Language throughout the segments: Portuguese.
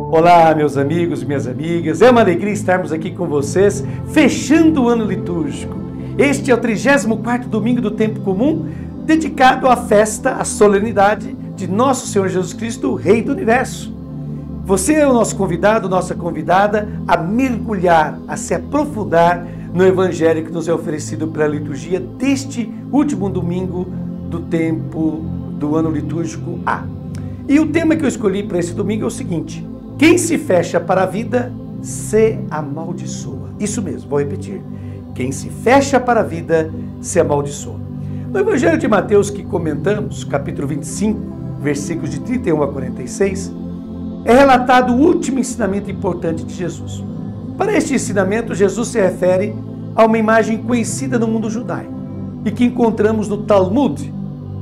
Olá, meus amigos e minhas amigas. É uma alegria estarmos aqui com vocês, fechando o ano litúrgico. Este é o 34º domingo do tempo comum, dedicado à festa, à solenidade de nosso Senhor Jesus Cristo, o Rei do Universo. Você é o nosso convidado, nossa convidada, a mergulhar, a se aprofundar no Evangelho que nos é oferecido pela liturgia deste último domingo do tempo do ano litúrgico A. E o tema que eu escolhi para esse domingo é o seguinte: quem se fecha para a vida se amaldiçoa. Isso mesmo, vou repetir. Quem se fecha para a vida se amaldiçoa. No Evangelho de Mateus que comentamos, capítulo 25, versículos de 31 a 46, é relatado o último ensinamento importante de Jesus. Para este ensinamento, Jesus se refere a uma imagem conhecida no mundo judaico e que encontramos no Talmud,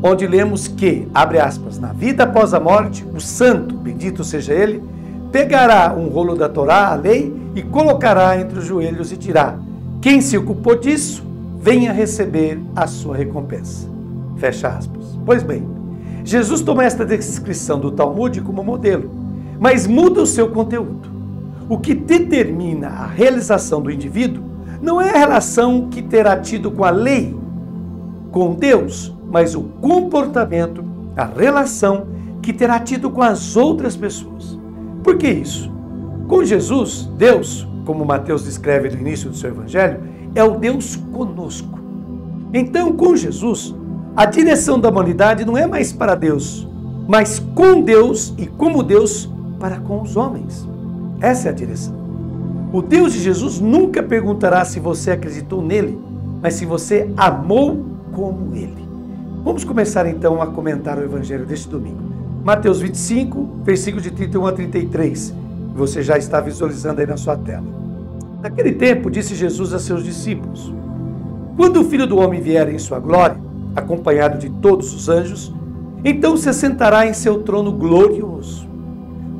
onde lemos que, abre aspas, na vida após a morte, o santo, bendito seja ele, pegará um rolo da Torá, a lei, e colocará entre os joelhos e dirá: quem se ocupou disso, venha receber a sua recompensa. Fecha aspas. Pois bem, Jesus toma esta descrição do Talmud como modelo, mas muda o seu conteúdo. O que determina a realização do indivíduo não é a relação que terá tido com a lei, com Deus, mas o comportamento, a relação que terá tido com as outras pessoas. Por que isso? Com Jesus, Deus, como Mateus descreve no início do seu evangelho, é o Deus conosco. Então, com Jesus, a direção da humanidade não é mais para Deus, mas com Deus e como Deus para com os homens. Essa é a direção. O Deus de Jesus nunca perguntará se você acreditou nele, mas se você amou como ele. Vamos começar então a comentar o evangelho deste domingo. Mateus 25, versículos de 31 a 33. Você já está visualizando aí na sua tela. Naquele tempo, disse Jesus a seus discípulos: quando o Filho do Homem vier em sua glória, acompanhado de todos os anjos, então se sentará em seu trono glorioso.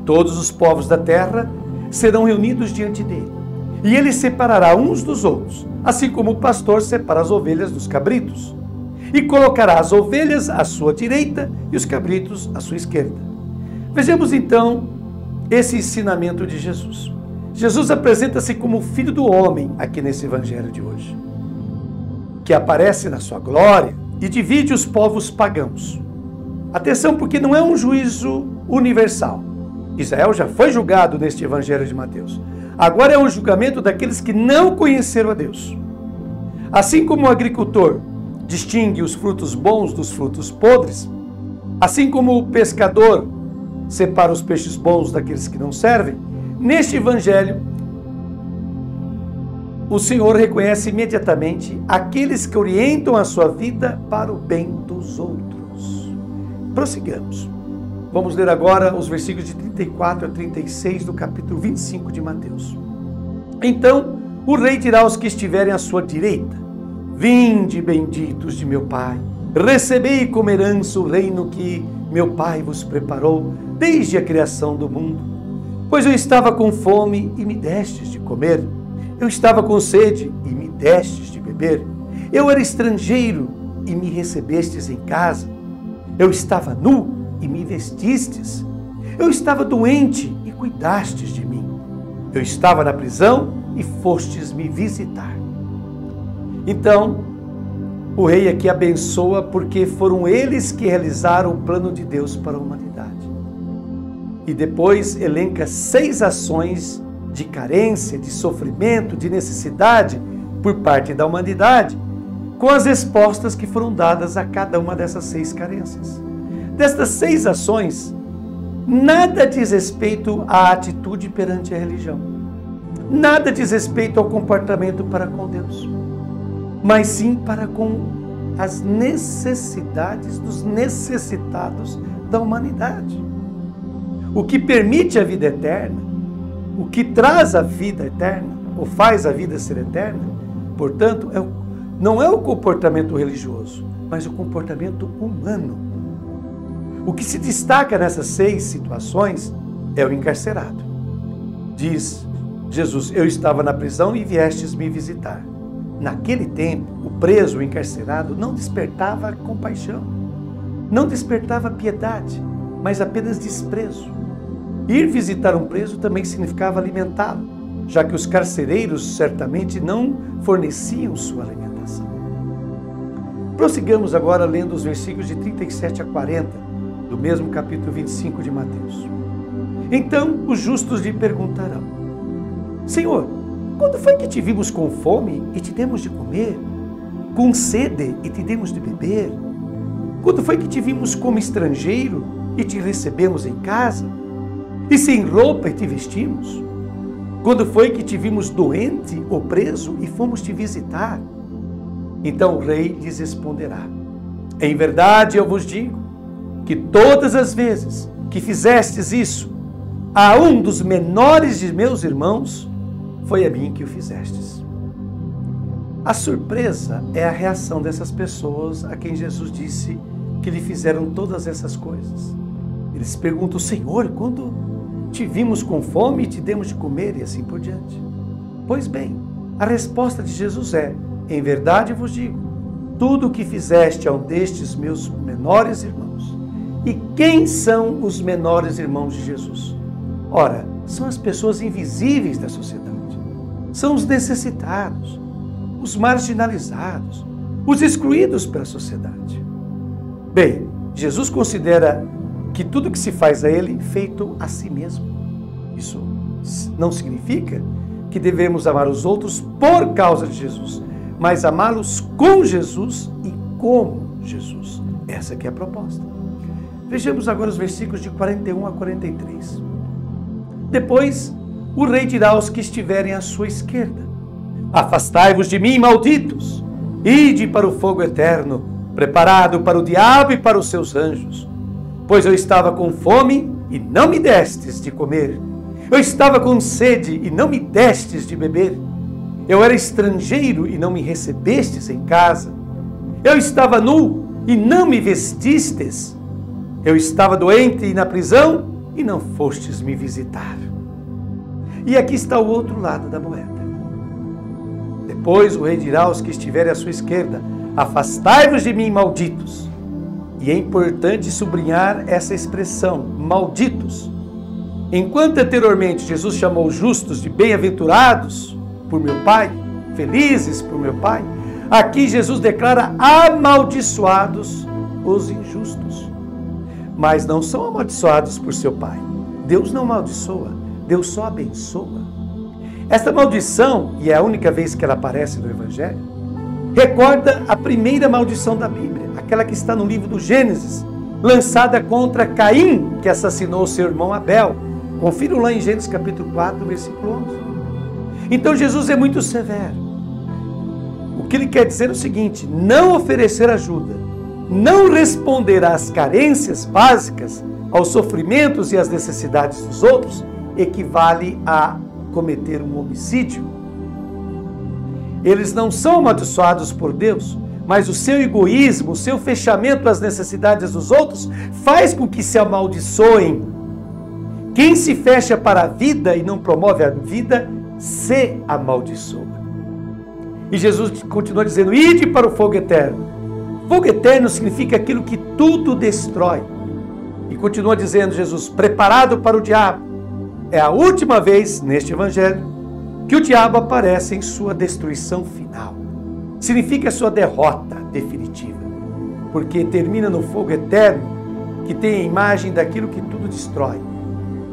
Todos os povos da terra serão reunidos diante dele, e ele separará uns dos outros, assim como o pastor separa as ovelhas dos cabritos, e colocará as ovelhas à sua direita e os cabritos à sua esquerda. Vejamos então esse ensinamento de Jesus. Jesus apresenta-se como o Filho do Homem aqui nesse evangelho de hoje, que aparece na sua glória e divide os povos pagãos. Atenção, porque não é um juízo universal. Israel já foi julgado neste evangelho de Mateus. Agora é o julgamento daqueles que não conheceram a Deus. Assim como o agricultor distingue os frutos bons dos frutos podres, assim como o pescador separa os peixes bons daqueles que não servem, neste evangelho, o Senhor reconhece imediatamente aqueles que orientam a sua vida para o bem dos outros. Prossigamos. Vamos ler agora os versículos de 34 a 36 do capítulo 25 de Mateus. Então, o rei dirá aos que estiverem à sua direita: vinde, benditos de meu Pai, recebei como herança o reino que meu Pai vos preparou desde a criação do mundo. Pois eu estava com fome e me destes de comer, eu estava com sede e me destes de beber, eu era estrangeiro e me recebestes em casa, eu estava nu e me vestistes, eu estava doente e cuidastes de mim, eu estava na prisão e fostes me visitar. Então, o rei aqui abençoa porque foram eles que realizaram o plano de Deus para a humanidade. E depois elenca 6 ações de carência, de sofrimento, de necessidade por parte da humanidade, com as respostas que foram dadas a cada uma dessas 6 carências. Destas 6 ações, nada diz respeito à atitude perante a religião. Nada diz respeito ao comportamento para com Deus, mas sim para com as necessidades dos necessitados da humanidade. O que permite a vida eterna, o que traz a vida eterna, ou faz a vida ser eterna, portanto, não é o comportamento religioso, mas o comportamento humano. O que se destaca nessas 6 situações é o encarcerado. Diz Jesus: eu estava na prisão e viestes me visitar. Naquele tempo, o preso, o encarcerado, não despertava compaixão, não despertava piedade, mas apenas desprezo. Ir visitar um preso também significava alimentá-lo, já que os carcereiros certamente não forneciam sua alimentação. Prossigamos agora lendo os versículos de 37 a 40, do mesmo capítulo 25 de Mateus. Então os justos lhe perguntarão: Senhor, quando foi que te vimos com fome e te demos de comer? Com sede e te demos de beber? Quando foi que te vimos como estrangeiro e te recebemos em casa? E sem roupa e te vestimos? Quando foi que te vimos doente ou preso e fomos te visitar? Então o rei lhes responderá: Em verdade eu vos digo que todas as vezes que fizestes isso a um dos menores de meus irmãos, foi a mim que o fizestes. A surpresa é a reação dessas pessoas a quem Jesus disse que lhe fizeram todas essas coisas. Eles perguntam: Senhor, quando te vimos com fome e te demos de comer, e assim por diante? Pois bem, a resposta de Jesus é: em verdade vos digo, tudo o que fizeste a um destes meus menores irmãos. E quem são os menores irmãos de Jesus? Ora, são as pessoas invisíveis da sociedade. São os necessitados, os marginalizados, os excluídos pela sociedade. Bem, Jesus considera que tudo que se faz a ele, feito a si mesmo. Isso não significa que devemos amar os outros por causa de Jesus, mas amá-los com Jesus e como Jesus. Essa que é a proposta. Vejamos agora os versículos de 41 a 43. Depois, o rei dirá aos que estiverem à sua esquerda: Afastai-vos de mim, malditos, ide para o fogo eterno, preparado para o diabo e para os seus anjos. Pois eu estava com fome e não me destes de comer. Eu estava com sede e não me destes de beber. Eu era estrangeiro e não me recebestes em casa. Eu estava nu e não me vestistes. Eu estava doente e na prisão e não fostes me visitar. E aqui está o outro lado da moeda. Depois o rei dirá aos que estiverem à sua esquerda: Afastai-vos de mim, malditos. E é importante sublinhar essa expressão, malditos. Enquanto anteriormente Jesus chamou os justos de bem-aventurados por meu Pai, felizes por meu Pai, aqui Jesus declara amaldiçoados os injustos. Mas não são amaldiçoados por seu Pai. Deus não amaldiçoa, Deus só abençoa. Esta maldição, e é a única vez que ela aparece no Evangelho, recorda a primeira maldição da Bíblia, aquela que está no livro do Gênesis, lançada contra Caim, que assassinou seu irmão Abel. Confiram lá em Gênesis capítulo 4, versículo 11. Então Jesus é muito severo. O que ele quer dizer é o seguinte: não oferecer ajuda, não responder às carências básicas, aos sofrimentos e às necessidades dos outros, equivale a cometer um homicídio. Eles não são amaldiçoados por Deus, mas o seu egoísmo, o seu fechamento às necessidades dos outros faz com que se amaldiçoem. Quem se fecha para a vida e não promove a vida, se amaldiçoa. E Jesus continua dizendo: ide para o fogo eterno. Fogo eterno significa aquilo que tudo destrói. E continua dizendo Jesus: preparado para o diabo. É a última vez neste evangelho que o diabo aparece em sua destruição final. Significa a sua derrota definitiva, porque termina no fogo eterno, que tem a imagem daquilo que tudo destrói.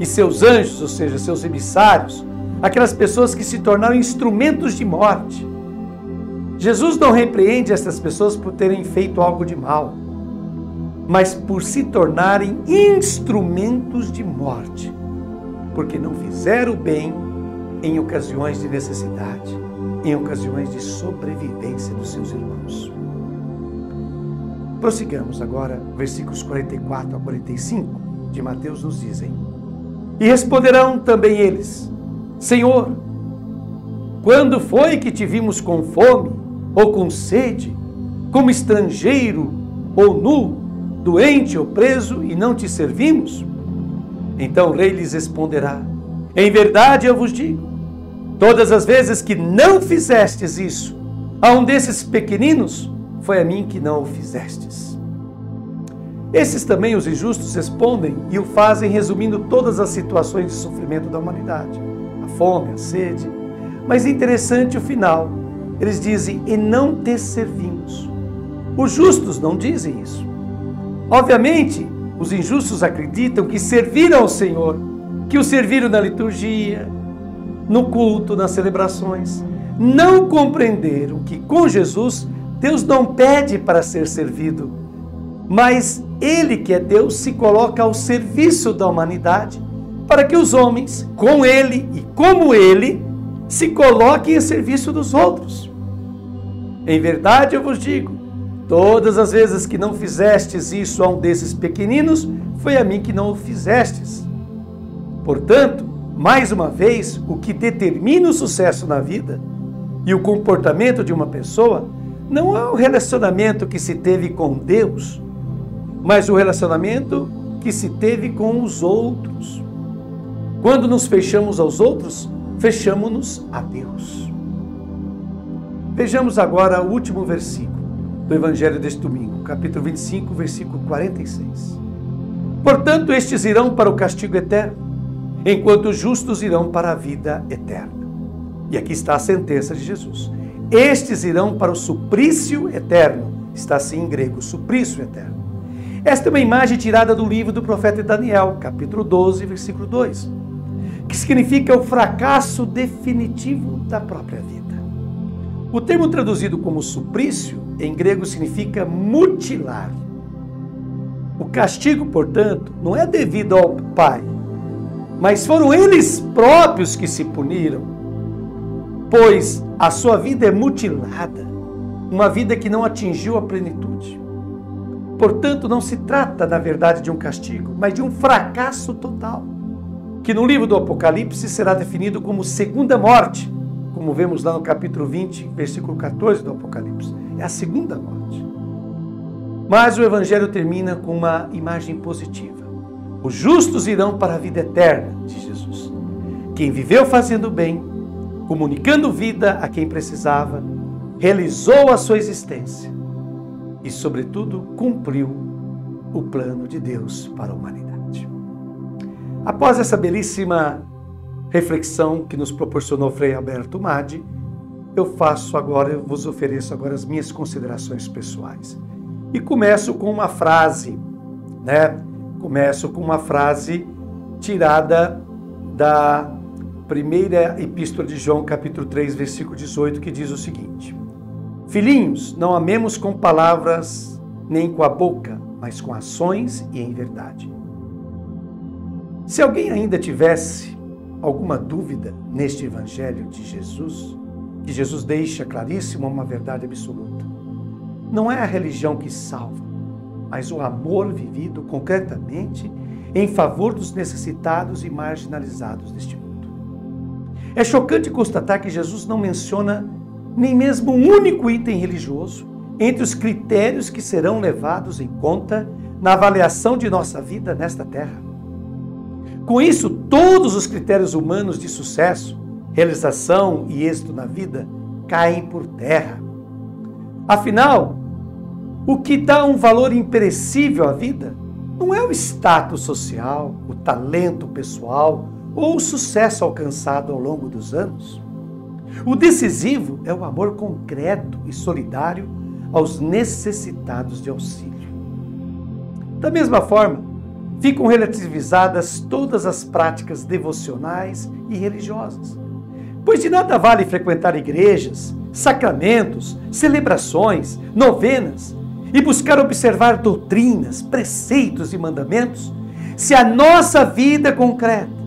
E seus anjos, ou seja, seus emissários, aquelas pessoas que se tornaram instrumentos de morte. Jesus não repreende essas pessoas por terem feito algo de mal, mas por se tornarem instrumentos de morte, porque não fizeram o bem em ocasiões de necessidade, em ocasiões de sobrevivência dos seus irmãos. Prossigamos agora, versículos 44 a 45 de Mateus nos dizem: e responderão também eles: Senhor, quando foi que te vimos com fome, ou com sede, como estrangeiro, ou nu, doente ou preso, e não te servimos? Então o rei lhes responderá: em verdade eu vos digo, todas as vezes que não fizestes isso a um desses pequeninos, foi a mim que não o fizestes. Esses também, os injustos, respondem e o fazem resumindo todas as situações de sofrimento da humanidade. A fome, a sede. Mas interessante o final. Eles dizem, e não te servimos. Os justos não dizem isso. Obviamente, os injustos acreditam que serviram ao Senhor, que o serviram na liturgia, no culto, nas celebrações. Não compreenderam que com Jesus, Deus não pede para ser servido, mas Ele, que é Deus, se coloca ao serviço da humanidade para que os homens, com Ele e como Ele, se coloquem a serviço dos outros. Em verdade eu vos digo, todas as vezes que não fizestes isso a um desses pequeninos, foi a mim que não o fizestes. Portanto, mais uma vez, o que determina o sucesso na vida e o comportamento de uma pessoa não é o relacionamento que se teve com Deus, mas o relacionamento que se teve com os outros. Quando nos fechamos aos outros, fechamos-nos a Deus. Vejamos agora o último versículo do Evangelho deste domingo, capítulo 25, versículo 46. Portanto, estes irão para o castigo eterno, enquanto os justos irão para a vida eterna. E aqui está a sentença de Jesus. Estes irão para o suplício eterno. Está assim em grego, suplício eterno. Esta é uma imagem tirada do livro do profeta Daniel, capítulo 12, versículo 2, que significa o fracasso definitivo da própria vida. O termo traduzido como suplício, em grego, significa mutilar. O castigo, portanto, não é devido ao Pai, mas foram eles próprios que se puniram, pois a sua vida é mutilada, uma vida que não atingiu a plenitude. Portanto, não se trata, na verdade, de um castigo, mas de um fracasso total, que no livro do Apocalipse será definido como segunda morte, como vemos lá no capítulo 20, versículo 14 do Apocalipse. É a segunda morte. Mas o Evangelho termina com uma imagem positiva. Os justos irão para a vida eterna, diz Jesus. Quem viveu fazendo bem, comunicando vida a quem precisava, realizou a sua existência e, sobretudo, cumpriu o plano de Deus para a humanidade. Após essa belíssima reflexão que nos proporcionou Frei Alberto Maddi, eu vos ofereço agora as minhas considerações pessoais. E começo com uma frase, Começo com uma frase tirada da primeira epístola de João, capítulo 3, versículo 18, que diz o seguinte: Filhinhos, não amemos com palavras nem com a boca, mas com ações e em verdade. Se alguém ainda tivesse alguma dúvida neste Evangelho de Jesus, que Jesus deixa claríssimo uma verdade absoluta. Não é a religião que salva, mas o amor vivido concretamente em favor dos necessitados e marginalizados deste mundo. É chocante constatar que Jesus não menciona nem mesmo um único item religioso entre os critérios que serão levados em conta na avaliação de nossa vida nesta terra. Com isso, todos os critérios humanos de sucesso, realização e êxito na vida caem por terra. Afinal, o que dá um valor imperecível à vida não é o status social, o talento pessoal ou o sucesso alcançado ao longo dos anos. O decisivo é o amor concreto e solidário aos necessitados de auxílio. Da mesma forma, ficam relativizadas todas as práticas devocionais e religiosas, pois de nada vale frequentar igrejas, sacramentos, celebrações, novenas e buscar observar doutrinas, preceitos e mandamentos, se a nossa vida concreta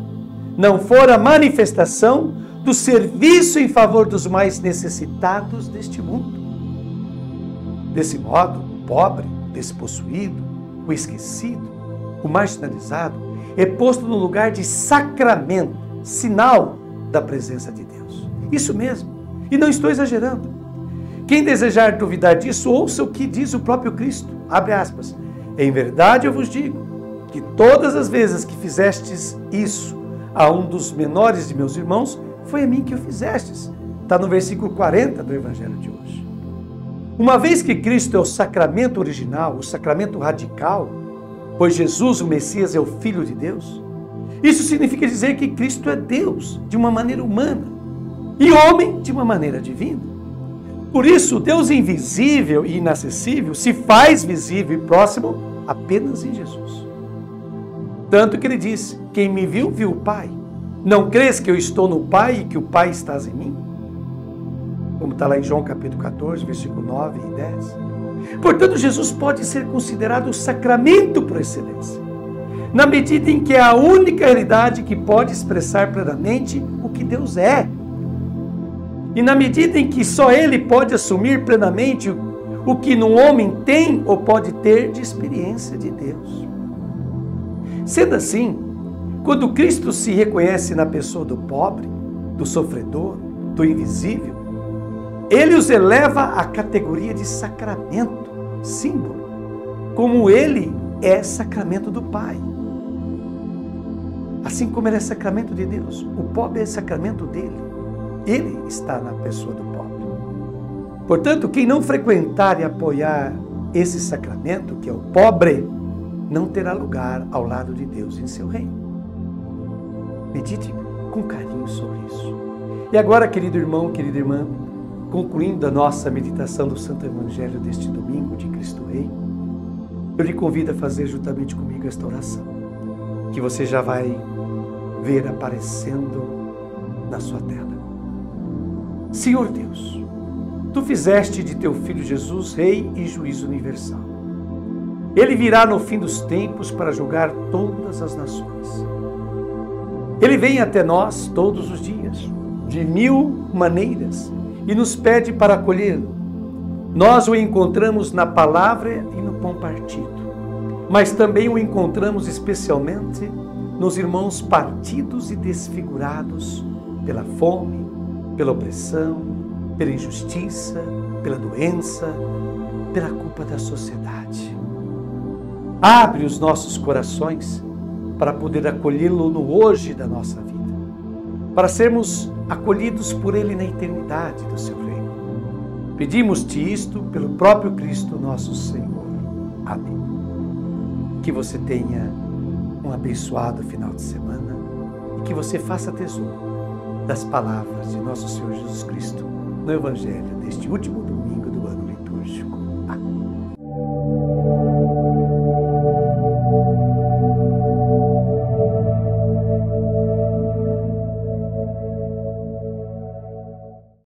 não for a manifestação do serviço em favor dos mais necessitados deste mundo. Desse modo, o pobre, o despossuído, o esquecido, o marginalizado é posto no lugar de sacramento, sinal da presença de Deus. Isso mesmo, e não estou exagerando. Quem desejar duvidar disso, ouça o que diz o próprio Cristo. Abre aspas. Em verdade eu vos digo que todas as vezes que fizestes isso a um dos menores de meus irmãos, foi a mim que o fizestes. Está no versículo 40 do Evangelho de hoje. Uma vez que Cristo é o sacramento original, o sacramento radical, pois Jesus, o Messias, é o Filho de Deus. Isso significa dizer que Cristo é Deus de uma maneira humana e homem de uma maneira divina. Por isso, o Deus invisível e inacessível se faz visível e próximo apenas em Jesus. Tanto que ele disse: quem me viu, viu o Pai. Não crês que eu estou no Pai e que o Pai estás em mim? Como está lá em João capítulo 14, versículo 9 e 10. Portanto, Jesus pode ser considerado o sacramento por excelência, na medida em que é a única realidade que pode expressar plenamente o que Deus é. E na medida em que só Ele pode assumir plenamente o que no homem tem ou pode ter de experiência de Deus. Sendo assim, quando Cristo se reconhece na pessoa do pobre, do sofredor, do invisível, Ele os eleva à categoria de sacramento, símbolo, como Ele é sacramento do Pai. Assim como Ele é sacramento de Deus, o pobre é sacramento dele. Ele está na pessoa do pobre. Portanto, quem não frequentar e apoiar esse sacramento, que é o pobre, não terá lugar ao lado de Deus em seu reino. Medite com carinho sobre isso. E agora, querido irmão, querida irmã, concluindo a nossa meditação do Santo Evangelho deste domingo de Cristo Rei, eu lhe convido a fazer juntamente comigo esta oração, que você já vai ver aparecendo na sua tela. Senhor Deus, Tu fizeste de Teu Filho Jesus Rei e Juiz universal. Ele virá no fim dos tempos para julgar todas as nações. Ele vem até nós todos os dias, de mil maneiras, e nos pede para acolhê-lo. Nós o encontramos na palavra e no pão partido, mas também o encontramos especialmente nos irmãos partidos e desfigurados pela fome, pela opressão, pela injustiça, pela doença, pela culpa da sociedade. Abre os nossos corações para poder acolhê-lo no hoje da nossa vida, para sermos acolhidos por Ele na eternidade do Seu reino. Pedimos-te isto pelo próprio Cristo nosso Senhor. Amém. Que você tenha um abençoado final de semana e que você faça tesouro das palavras de nosso Senhor Jesus Cristo no Evangelho deste último domingo do ano litúrgico. Amém.